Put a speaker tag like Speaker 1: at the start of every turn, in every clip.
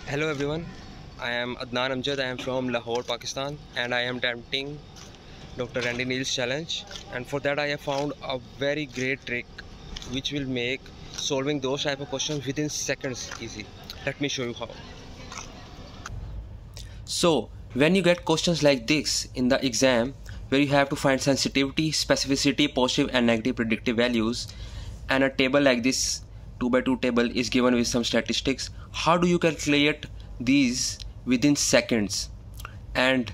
Speaker 1: Hello everyone, I am Adnan Amjad. I am from Lahore, Pakistan, and I am attempting Dr. Randy Neal's challenge. And for that, I have found a very great trick which will make solving those type of questions within seconds easy. Let me show you how. So, when you get questions like this in the exam, where you have to find sensitivity, specificity, positive and negative predictive values, and a table like this 2 by 2 table is given with some statistics, how do you calculate these within seconds and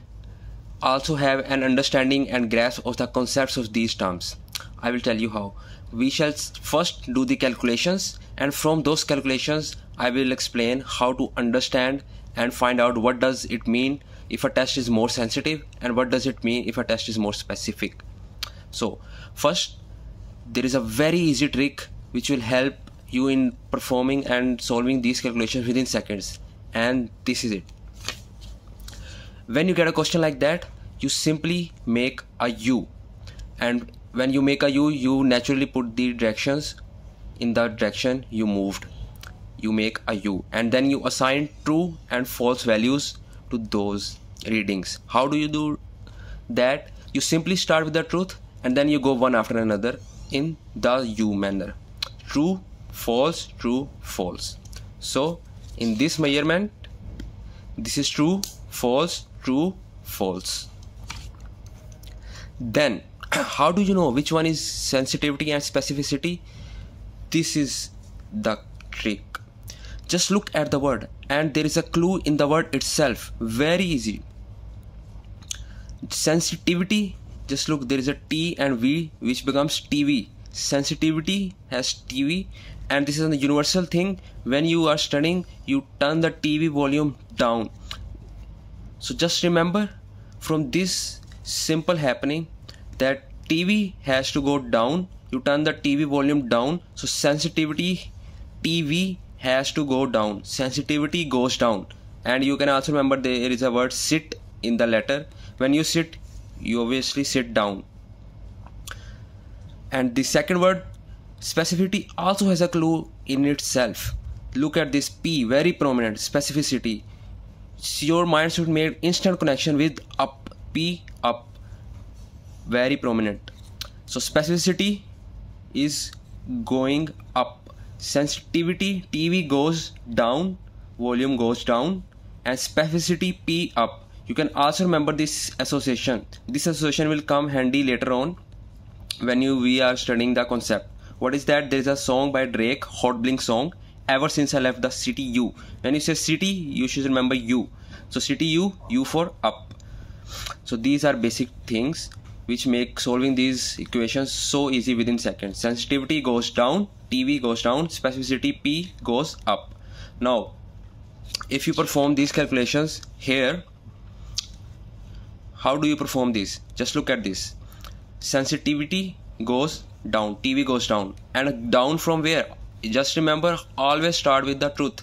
Speaker 1: also have an understanding and grasp of the concepts of these terms? I will tell you how. We shall first do the calculations, and from those calculations I will explain how to understand and find out what does it mean if a test is more sensitive and what does it mean if a test is more specific. So first, there is a very easy trick which will help you in performing and solving these calculations within seconds, and this is it. When you get a question like that, you simply make a U, and when you make a U, you naturally put the directions in the direction you moved. You make a U and then you assign true and false values to those readings. How do you do that? You simply start with the truth and then you go one after another in the U manner. True, false, true, false. So in this measurement, this is true, false, true, false. Then how do you know which one is sensitivity and specificity? This is the trick. Just look at the word and there is a clue in the word itself. Very easy. Sensitivity, just look, there is a T and V which becomes TV. Sensitivity has TV, and this is a universal thing. When you are studying, you turn the TV volume down. So just remember from this simple happening that TV has to go down. You turn the TV volume down. So sensitivity, TV has to go down. Sensitivity goes down. And you can also remember there is a word sit in the letter. When you sit, you obviously sit down. And the second word, specificity, also has a clue in itself. Look at this P, very prominent, specificity. Your mind should make instant connection with up, P, up, very prominent. So specificity is going up. Sensitivity, TV goes down, volume goes down, and specificity, P, up. You can also remember this association. This association will come handy later on when we are studying the concept. What is that? There is a song by Drake, Hot Blink song, Ever Since I Left the City U. When you say city, you should remember U. So city U, U for up. So these are basic things which make solving these equations so easy within seconds. Sensitivity goes down, TV goes down, specificity P goes up. Now, if you perform these calculations here, how do you perform these? Just look at this. Sensitivity goes down, TV goes down, and down from where? Just remember, always start with the truth.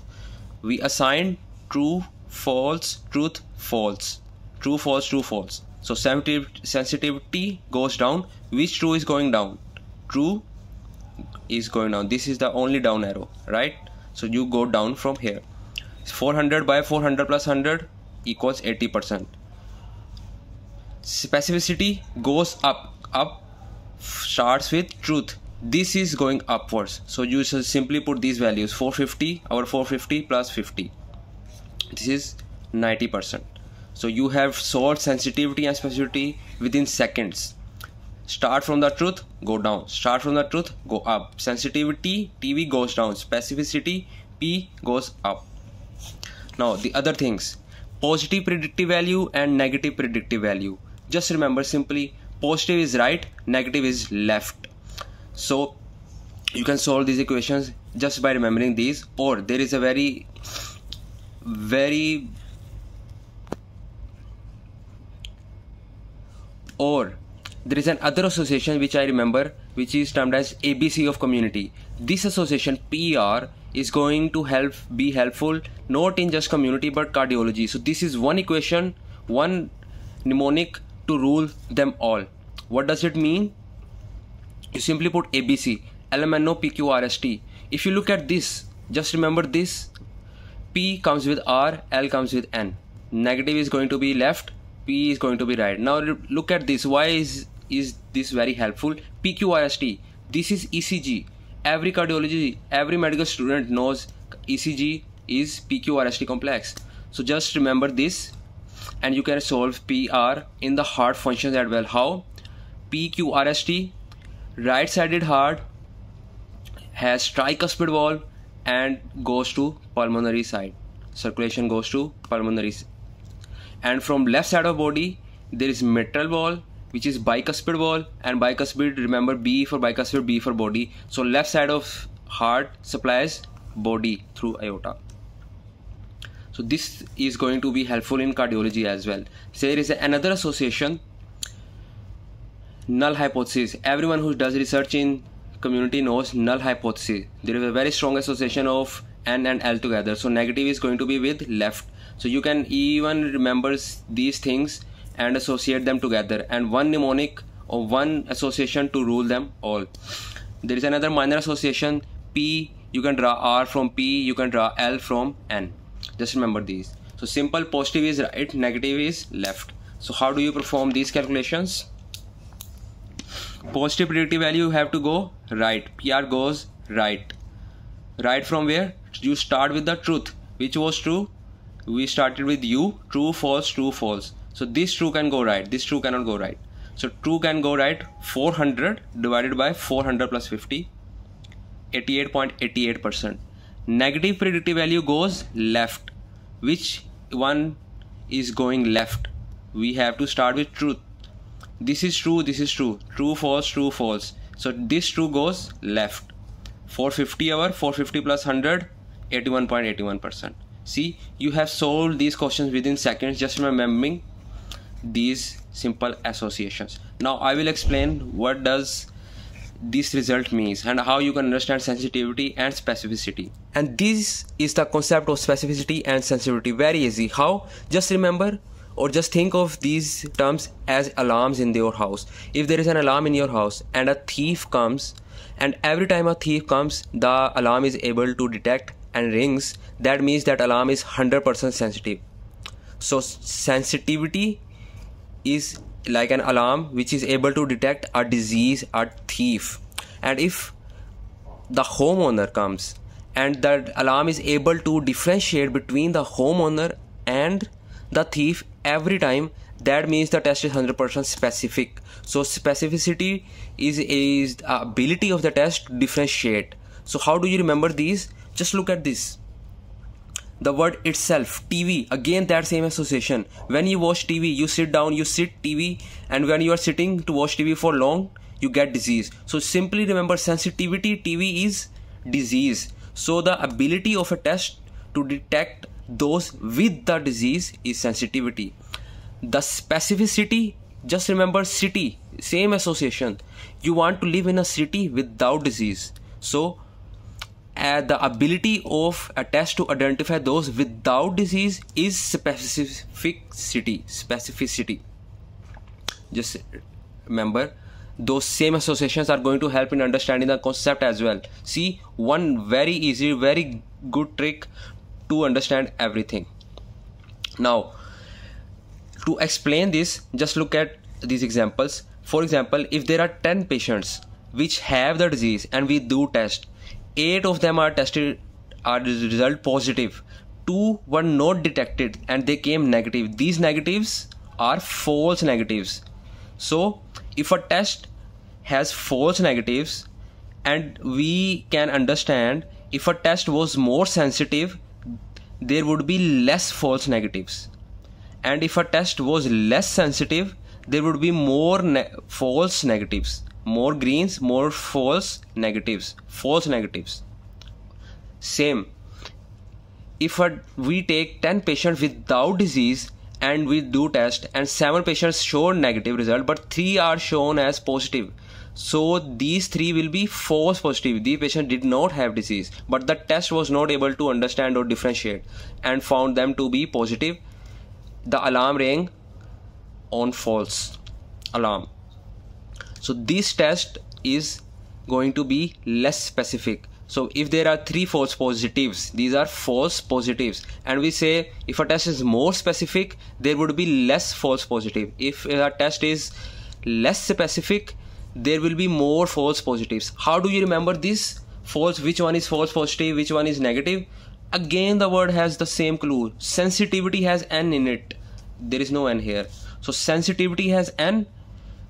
Speaker 1: We assign true, false, truth, false. True, false, true, false. So sensitivity goes down. Which true is going down? True is going down. This is the only down arrow, right? So you go down from here. 400 by 400 plus 100 equals 80%. Specificity goes up. Up starts with truth. This is going upwards. So you should simply put these values. 450, our 450 plus 50. This is 90%. So you have solved sensitivity and specificity within seconds. Start from the truth, go down. Start from the truth, go up. Sensitivity, TV goes down. Specificity, P goes up. Now the other things. Positive predictive value and negative predictive value. Just remember simply, positive is right, negative is left. So you can solve these equations just by remembering these. Or there is a very or there is another association which I remember, which is termed as ABC of community. This association PR is going to be helpful not in just community but cardiology. So this is one equation, one mnemonic to rule them all. What does it mean? You simply put ABC, LMNO, PQRST. If you look at this, just remember this. P comes with R, L comes with N. Negative is going to be left, P is going to be right. Now look at this. Why is this very helpful? PQRST. This is ECG. Every cardiology, every medical student knows ECG is PQRST complex. So just remember this, and you can solve PR in the heart functions as well. How? PQRST, right-sided heart has tricuspid valve and goes to pulmonary side. Circulation goes to pulmonary. And from left side of body, there is mitral valve, which is bicuspid valve, and bicuspid, remember B for bicuspid, B for body. So left side of heart supplies body through aorta. So this is going to be helpful in cardiology as well. So there is another association, null hypothesis. Everyone who does research in community knows null hypothesis. There is a very strong association of N and L together. So negative is going to be with left. So you can even remember these things and associate them together, and one mnemonic or one association to rule them all. There is another minor association, P, you can draw R from P, you can draw L from N. Just remember these. So simple, positive is right, negative is left. So how do you perform these calculations? Positive predictive value, you have to go right. PR goes right. Right from where? You start with the truth. Which was true? We started with U. True, false, true, false. So this true can go right, this true cannot go right. So true can go right. 400 divided by 400 plus 50, 88.88%. Negative predictive value goes left. Which one is going left? We have to start with truth. This is true, this is true. True, false, true, false. So this true goes left. 450 over 450 plus 100, 81.81%. See, you have solved these questions within seconds just remembering these simple associations. Now I will explain what does this result means and how you can understand sensitivity and specificity. And this is the concept of specificity and sensitivity. Very easy. How? Just remember or just think of these terms as alarms in your house. If there is an alarm in your house and a thief comes, and every time a thief comes, the alarm is able to detect and rings, that means that alarm is 100% sensitive. So sensitivity is like an alarm which is able to detect a disease, a thief. And if the homeowner comes and the alarm is able to differentiate between the homeowner and the thief every time, that means the test is 100% specific. So specificity is the ability of the test to differentiate. So how do you remember these? Just look at this. The word itself, TV, again that same association. When you watch TV, you sit down, you sit TV, and when you are sitting to watch TV for long, you get disease. So simply remember, sensitivity TV is disease. So the ability of a test to detect those with the disease is sensitivity. The specificity, just remember city, same association. You want to live in a city without disease. So the ability of a test to identify those without disease is specificity. Just remember, those same associations are going to help in understanding the concept as well. See, one very easy, very good trick to understand everything. Now, to explain this, just look at these examples. For example, if there are 10 patients which have the disease and we do test, 8 of them are tested, are result positive, 2 were not detected and they came negative. These negatives are false negatives. So if a test has false negatives, and we can understand if a test was more sensitive, there would be less false negatives, and if a test was less sensitive, there would be more false negatives. More greens, more false negatives. Same, if we take 10 patients without disease and we do test, and 7 patients show negative result but 3 are shown as positive, so these 3 will be false positive. The patient did not have disease, but the test was not able to understand or differentiate and found them to be positive. The alarm rang on false alarm. So this test is going to be less specific. So if there are 3 false positives, these are false positives, and we say if a test is more specific, there would be less false positive. If a test is less specific, there will be more false positives. How do you remember this? False, which one is false positive, which one is negative? Again, the word has the same clue. Sensitivity has n in it. There is no n here. So sensitivity has n,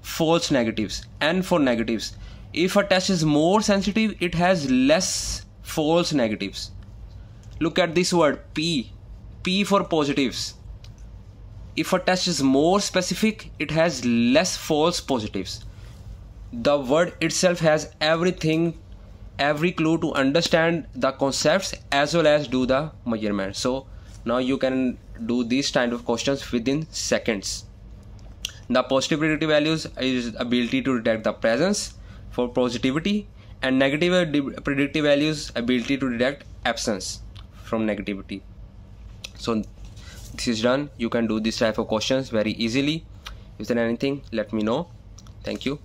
Speaker 1: false negatives, n for negatives. If a test is more sensitive, it has less false negatives. Look at this word P. P for positives. If a test is more specific, it has less false positives. The word itself has everything, every clue to understand the concepts as well as do the measurement. So now you can do these kind of questions within seconds. The positive predictive values is ability to detect the presence for positivity, and negative predictive values ability to detect absence from negativity. So this is done. You can do this type of questions very easily. If there anything, let me know. Thank you.